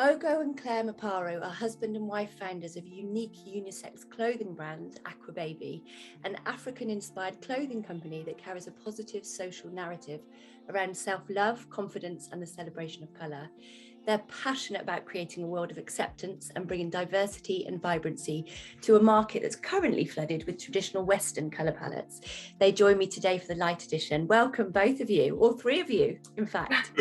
Ogo and Claire Mkparu are husband and wife founders of unique unisex clothing brand Akwa Baby, an African-inspired clothing company that carries a positive social narrative around self-love, confidence, and the celebration of colour. They're passionate about creating a world of acceptance and bringing diversity and vibrancy to a market that's currently flooded with traditional Western colour palettes. They join me today for the light edition. Welcome, both of you, or three of you, in fact.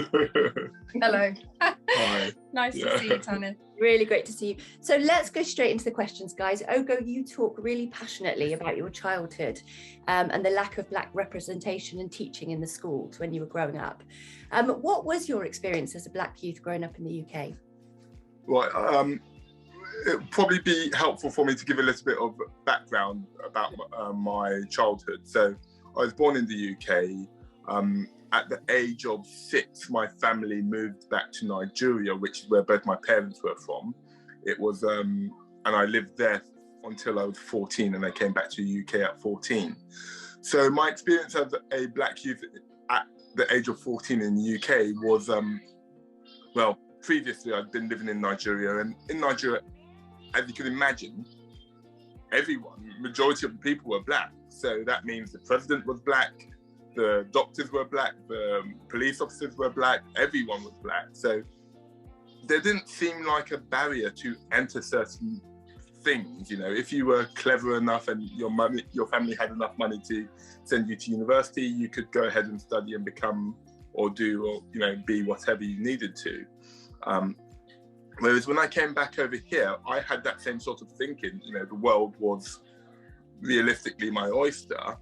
Hello. Hi. Nice to see you, Tanith. Really great to see you. So let's go straight into the questions, guys. Ogo, you talk really passionately about your childhood and the lack of Black representation and teaching in the schools when you were growing up. What was your experience as a Black youth growing up in the UK? Well, it would probably be helpful for me to give a little bit of background about my childhood. So I was born in the UK. At the age of 6, my family moved back to Nigeria, which is where both my parents were from. It was, and I lived there until I was 14, and I came back to the UK at 14. So my experience as a Black youth at the age of 14 in the UK was, well, previously I'd been living in Nigeria, and in Nigeria, as you can imagine, majority of the people were Black. So that means the president was Black, the doctors were Black, the police officers were Black, everyone was Black. So there didn't seem like a barrier to enter certain things. You know, if you were clever enough and your family had enough money to send you to university, you could go ahead and study and become or do or, you know, be whatever you needed to. Whereas when I came back over here, I had that same sort of thinking. You know, the world was realistically my oyster.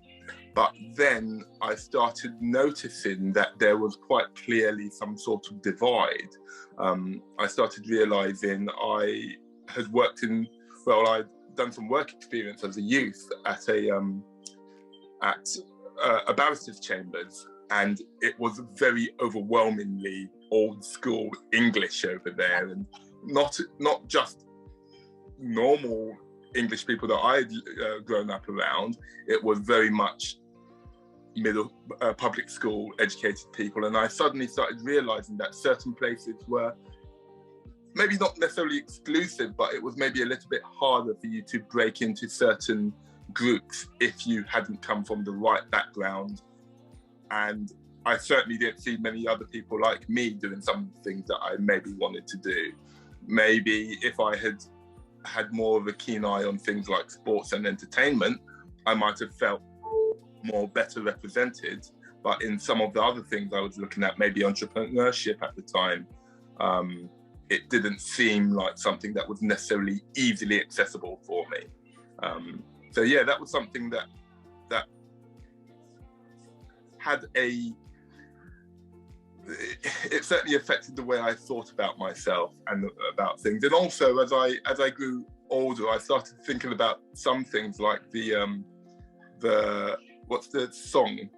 But then I started noticing that there was quite clearly some sort of divide. I started realizing I had I'd done some work experience as a youth at a barrister's chambers, and it was very overwhelmingly old school English over there, and not just normal English people that I'd grown up around. It was very much middle public school educated people, and I suddenly started realizing that certain places were maybe not necessarily exclusive, but it was maybe a little bit harder for you to break into certain groups if you hadn't come from the right background. And I certainly didn't see many other people like me doing some of the things that I maybe wanted to do. Maybe if I had more of a keen eye on things like sports and entertainment, I might have felt better represented. But in some of the other things I was looking at, maybe entrepreneurship at the time, it didn't seem like something that was necessarily easily accessible for me. So yeah, that was something that had it certainly affected the way I thought about myself and about things. And also, as I grew older, I started thinking about some things like what's the song?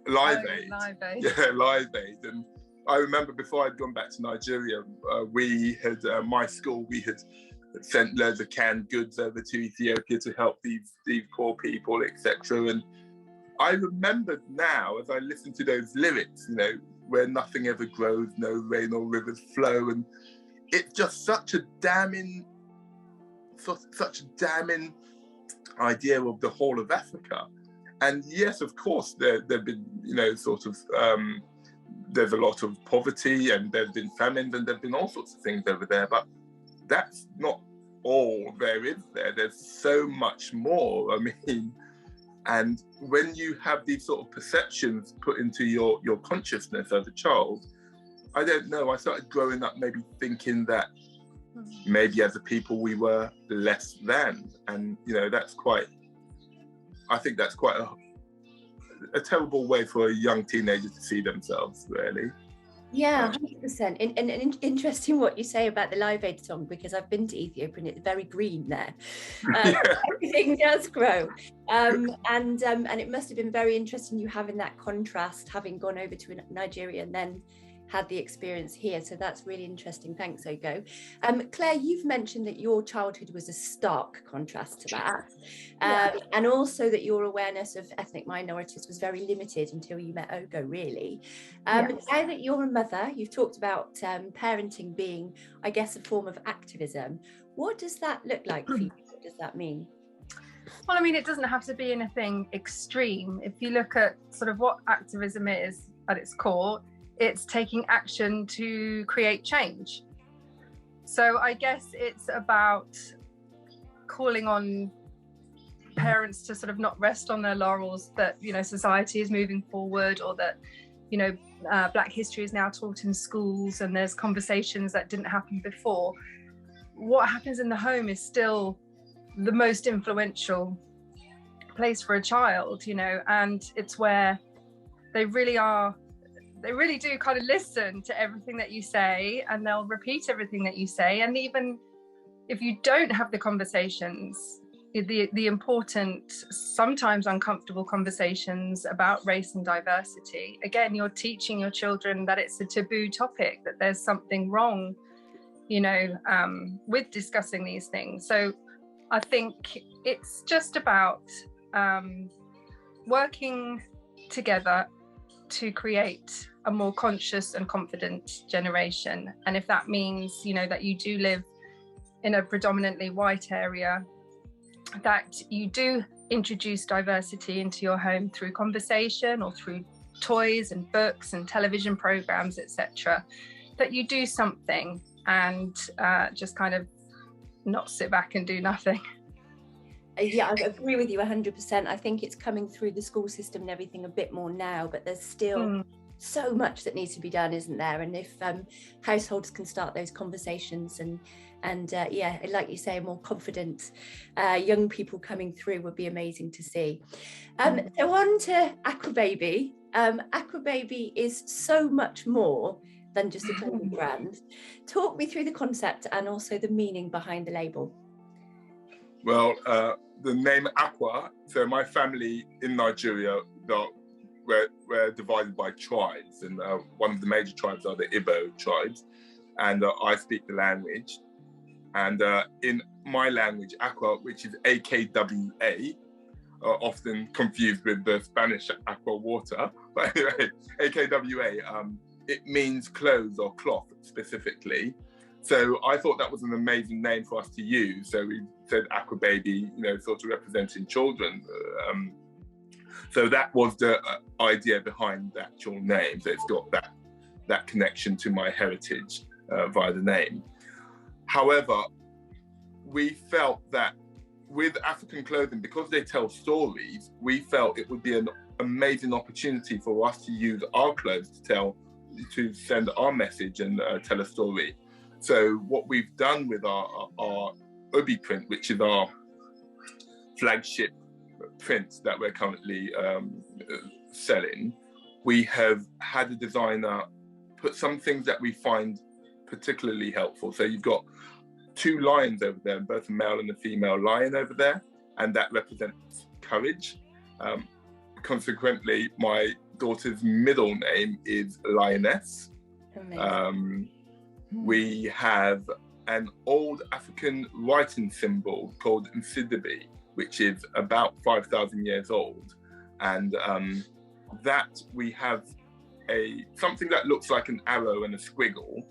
Live Aid. Live Aid. Yeah, Live Aid. And I remember before I'd gone back to Nigeria, we had, my school, we had sent loads of canned goods over to Ethiopia to help these poor people, etc. And I remembered now, as I listened to those lyrics, you know, where nothing ever grows, no rain or rivers flow. And it's just such a damning idea of the whole of Africa. And yes, of course, there've been, you know, sort of, there's a lot of poverty, and there's been famines, and there've been all sorts of things over there, but that's not all there is there. There's so much more, I mean, and when you have these sort of perceptions put into your consciousness as a child, I don't know, I started growing up maybe thinking that maybe as a people we were less than, and, you know, I think that's quite a terrible way for a young teenager to see themselves, really. Yeah, 100%. And interesting what you say about the Live Aid song, because I've been to Ethiopia and it's very green there. Everything does grow. And it must have been very interesting you having that contrast, having gone over to Nigeria and then had the experience here. So that's really interesting. Thanks, Ogo. Claire, you've mentioned that your childhood was a stark contrast to that. And also that your awareness of ethnic minorities was very limited until you met Ogo, really. Now that you're a mother, you've talked about parenting being, I guess, a form of activism. What does that look like for you? What does that mean? Well, I mean, it doesn't have to be anything extreme. If you look at sort of what activism is at its core, it's taking action to create change. So I guess it's about calling on parents to sort of not rest on their laurels that, you know, society is moving forward, or that, you know, Black history is now taught in schools and there's conversations that didn't happen before. What happens in the home is still the most influential place for a child, you know, and it's where they really do kind of listen to everything that you say, and they'll repeat everything that you say. And even if you don't have the conversations, the important, sometimes uncomfortable conversations about race and diversity, again, you're teaching your children that it's a taboo topic, that there's something wrong, you know, with discussing these things. So I think it's just about working together to create a more conscious and confident generation. And if that means, you know, that you do live in a predominantly white area, that you do introduce diversity into your home through conversation or through toys and books and television programs, etc., that you do something and just kind of not sit back and do nothing. Yeah, I agree with you 100%. I think it's coming through the school system and everything a bit more now, but there's still so much that needs to be done, isn't there? And if households can start those conversations and yeah, like you say, more confident young people coming through would be amazing to see. So on to Akwa Baby. Akwa Baby is so much more than just a clothing brand. Talk me through the concept and also the meaning behind the label. Well, the name Akwa, so my family in Nigeria, we're divided by tribes, and one of the major tribes are the Igbo tribes, and I speak the language. And in my language, Akwa, which is AKWA, often confused with the Spanish aqua water, but anyway, AKWA, it means clothes or cloth specifically. So I thought that was an amazing name for us to use. So we said Akwa Baby, you know, sort of representing children. So that was the idea behind the actual name. So it's got that connection to my heritage via the name. However, we felt that with African clothing, because they tell stories, we felt it would be an amazing opportunity for us to use our clothes to send our message and tell a story. So what we've done with our Obi print, which is our flagship print that we're currently selling, we have had a designer put some things that we find particularly helpful. So you've got two lions over there, both a male and a female lion over there, and that represents courage. Consequently, my daughter's middle name is Lioness. We have an old African writing symbol called Nsidibi, which is about 5,000 years old. And that we have something that looks like an arrow and a squiggle,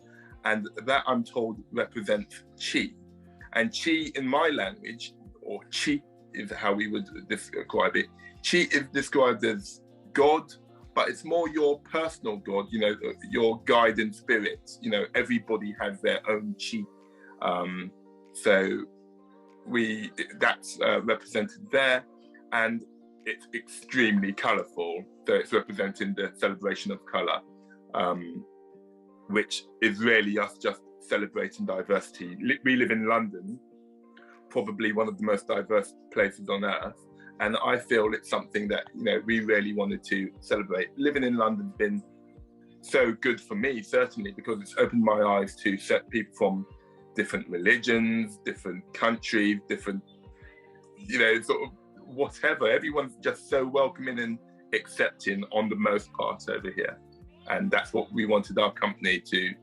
and that I'm told represents chi. And chi in my language, or chi is how we would describe it. Chi is described as God, but it's more your personal God, you know, your guiding spirit. You know, everybody has their own chi. So that's represented there, and it's extremely colourful. So it's representing the celebration of colour, which is really us just celebrating diversity. We live in London, probably one of the most diverse places on earth. And I feel it's something that, you know, we really wanted to celebrate. Living in London's been so good for me, certainly, because it's opened my eyes to people from different religions, different countries, different, you know, sort of whatever. Everyone's just so welcoming and accepting on the most part over here. and that's what we wanted our company to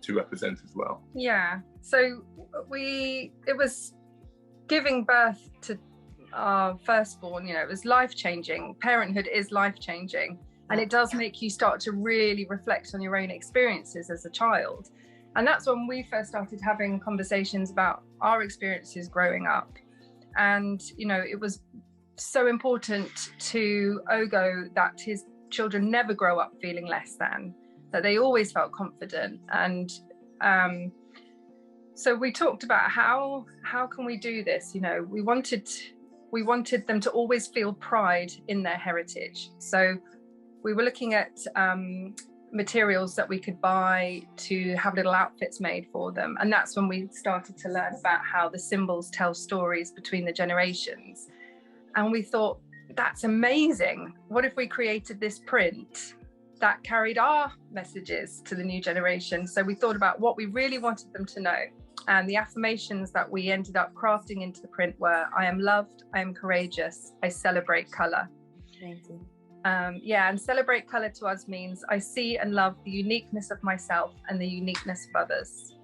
represent as well. Yeah, so it was giving birth to our firstborn, you know, it was life-changing. Parenthood is life-changing, and it does make you start to really reflect on your own experiences as a child. And that's when we first started having conversations about our experiences growing up. And, you know, it was so important to Ogo that his children never grow up feeling less than, that they always felt confident. And so we talked about how can we do this? You know, we wanted them to always feel pride in their heritage. So we were looking at materials that we could buy to have little outfits made for them. And that's when we started to learn about how the symbols tell stories between the generations. And we thought, that's amazing. What if we created this print that carried our messages to the new generation? So we thought about what we really wanted them to know. And the affirmations that we ended up crafting into the print were, I am loved, I am courageous, I celebrate colour. Amazing. And celebrate colour to us means I see and love the uniqueness of myself and the uniqueness of others.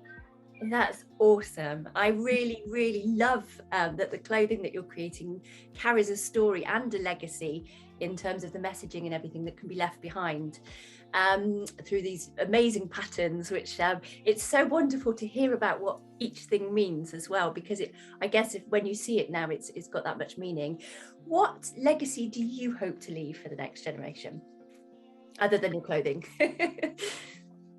That's awesome. I really, really love that the clothing that you're creating carries a story and a legacy in terms of the messaging and everything that can be left behind through these amazing patterns, which it's so wonderful to hear about what each thing means as well, because I guess when you see it now, it's got that much meaning. What legacy do you hope to leave for the next generation, other than your clothing?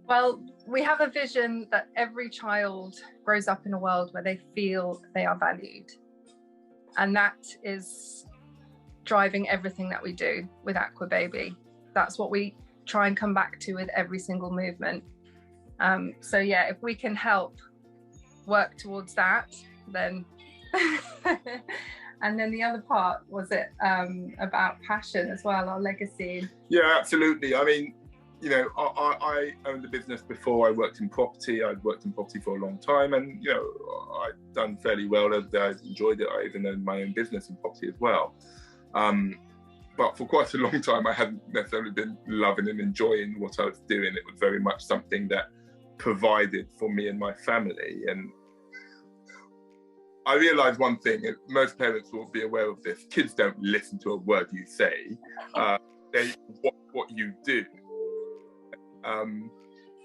Well, we have a vision that every child grows up in a world where they feel they are valued. And that is driving everything that we do with Akwa Baby. That's what we try and come back to with every single movement. So yeah, if we can help work towards that, then and then the other part was it about passion as well, our legacy. Yeah, absolutely. I mean, you know, I owned a business before. I worked in property. I'd worked in property for a long time, and you know, I'd done fairly well. I enjoyed it. I even owned my own business in property as well. But for quite a long time, I hadn't necessarily been loving and enjoying what I was doing. It was very much something that provided for me and my family. And I realised one thing, and most parents will be aware of this: kids don't listen to a word you say. They watch what you do.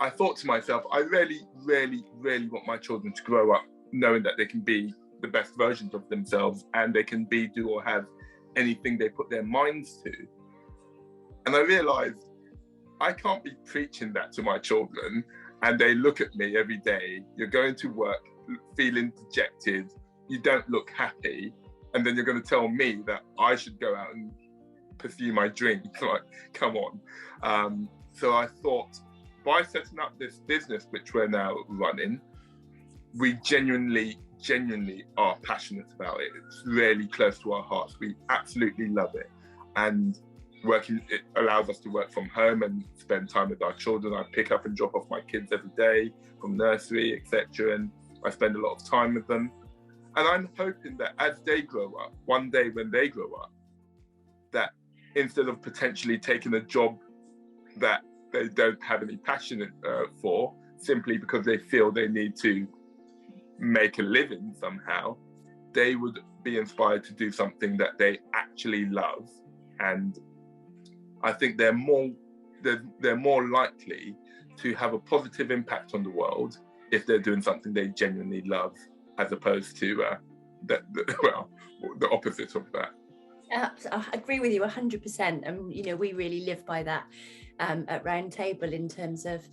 I thought to myself, I really, really, really want my children to grow up knowing that they can be the best versions of themselves, and they can be, do, or have anything they put their minds to. And I realized I can't be preaching that to my children and they look at me every day. You're going to work feeling dejected, you don't look happy, and then you're going to tell me that I should go out and pursue my dreams. Like, come on. So I thought, by setting up this business, which we're now running, we genuinely are passionate about it. It's really close to our hearts. We absolutely love it. And it allows us to work from home and spend time with our children. I pick up and drop off my kids every day from nursery, etc. And I spend a lot of time with them. And I'm hoping that as they grow up, one day when they grow up, that instead of potentially taking a job that they don't have any passion for, simply because they feel they need to make a living somehow, they would be inspired to do something that they actually love. And I think they're more likely to have a positive impact on the world if they're doing something they genuinely love, as opposed to the opposite of that. I agree with you 100%. And you know, we really live by that at Round Table, in terms of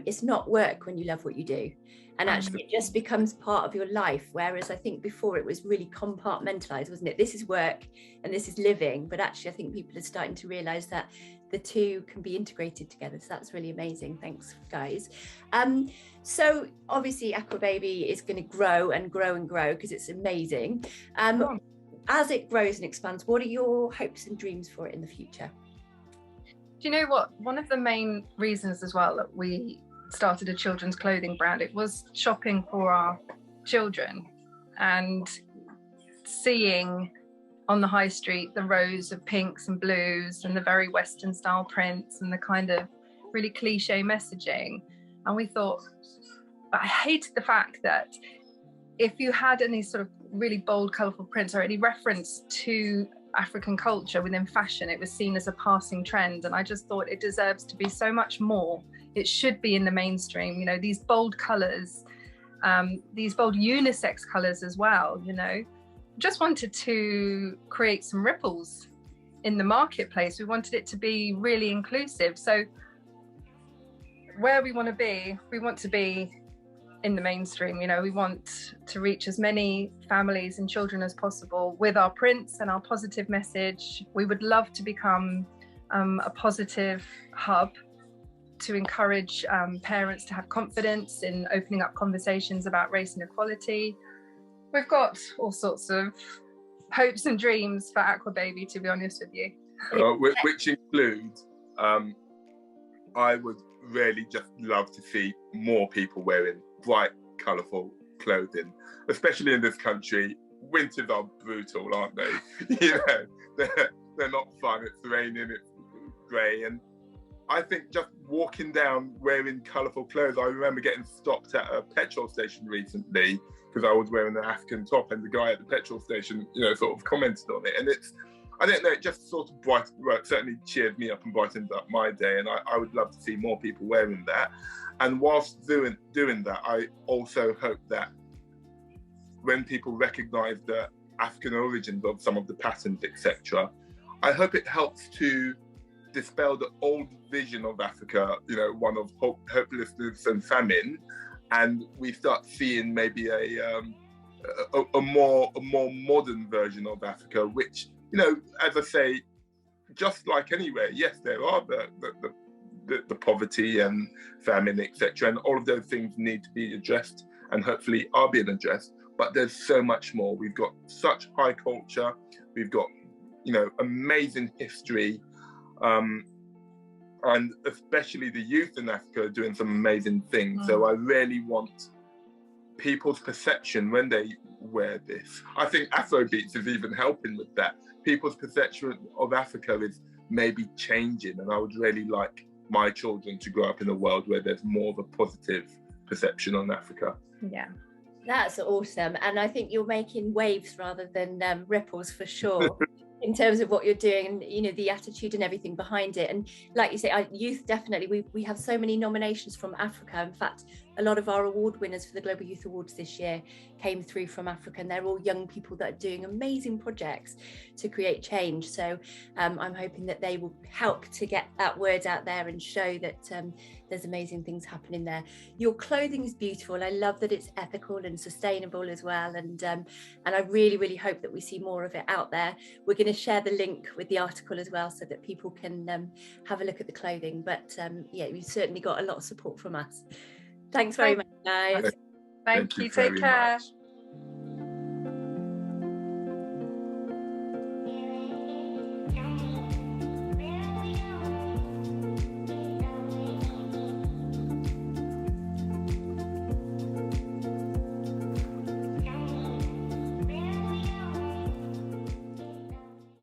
it's not work when you love what you do, and actually it just becomes part of your life. Whereas I think before it was really compartmentalized, wasn't it? This is work and this is living. But actually I think people are starting to realize that the two can be integrated together. So that's really amazing. Thanks, guys. So obviously Akwa Baby is going to grow and grow and grow, because it's amazing. As it grows and expands, what are your hopes and dreams for it in the future? Do you know what? One of the main reasons as well that we started a children's clothing brand, it was shopping for our children and seeing on the high street the rows of pinks and blues and the very Western style prints and the kind of really cliche messaging. And we thought, I hated the fact that if you had any sort of really bold, colourful prints or any reference to African culture within fashion, it was seen as a passing trend. And I just thought it deserves to be so much more. It should be in the mainstream, you know, these bold colours, these bold unisex colours as well, you know. Just wanted to create some ripples in the marketplace. We wanted it to be really inclusive. So where we want to be in the mainstream, you know. We want to reach as many families and children as possible with our prints and our positive message. We would love to become a positive hub to encourage parents to have confidence in opening up conversations about race and equality. We've got all sorts of hopes and dreams for Akwa Baby, to be honest with you. Which includes, I would really just love to see more people wearing bright, colourful clothing, especially in this country. Winters are brutal, aren't they? You know, they're not fun. It's raining, it's grey, and I think just walking down wearing colourful clothes. I remember getting stopped at a petrol station recently because I was wearing an African top, and the guy at the petrol station, you know, sort of commented on it. And it's, I don't know, it just sort of certainly cheered me up and brightened up my day. And I would love to see more people wearing that. And whilst doing that, I also hope that when people recognise the African origins of some of the patterns, etc., I hope it helps to dispel the old vision of Africa, you know, one of hopelessness and famine, and we start seeing maybe a more modern version of Africa, which, you know, as I say, just like anywhere, yes, there are the poverty and famine, etc., and all of those things need to be addressed, and hopefully are being addressed. But there's so much more. We've got such high culture. We've got, you know, amazing history. And especially the youth in Africa are doing some amazing things. So I really want people's perception when they wear this. I think Afrobeats is even helping with that. People's perception of Africa is maybe changing, and I would really like my children to grow up in a world where there's more of a positive perception on Africa. Yeah. That's awesome. And I think you're making waves rather than ripples, for sure. In terms of what you're doing, and, you know, the attitude and everything behind it. And like you say, youth, definitely, we have so many nominations from Africa. In fact, a lot of our award winners for the Global Youth Awards this year came through from Africa, and they're all young people that are doing amazing projects to create change. So I'm hoping that they will help to get that word out there and show that there's amazing things happening there. Your clothing is beautiful. I love that it's ethical and sustainable as well. And I really, really hope that we see more of it out there. We're going to share the link with the article as well, so that people can have a look at the clothing. But yeah, you've certainly got a lot of support from us. Thanks very much, guys. Thank you. Take care.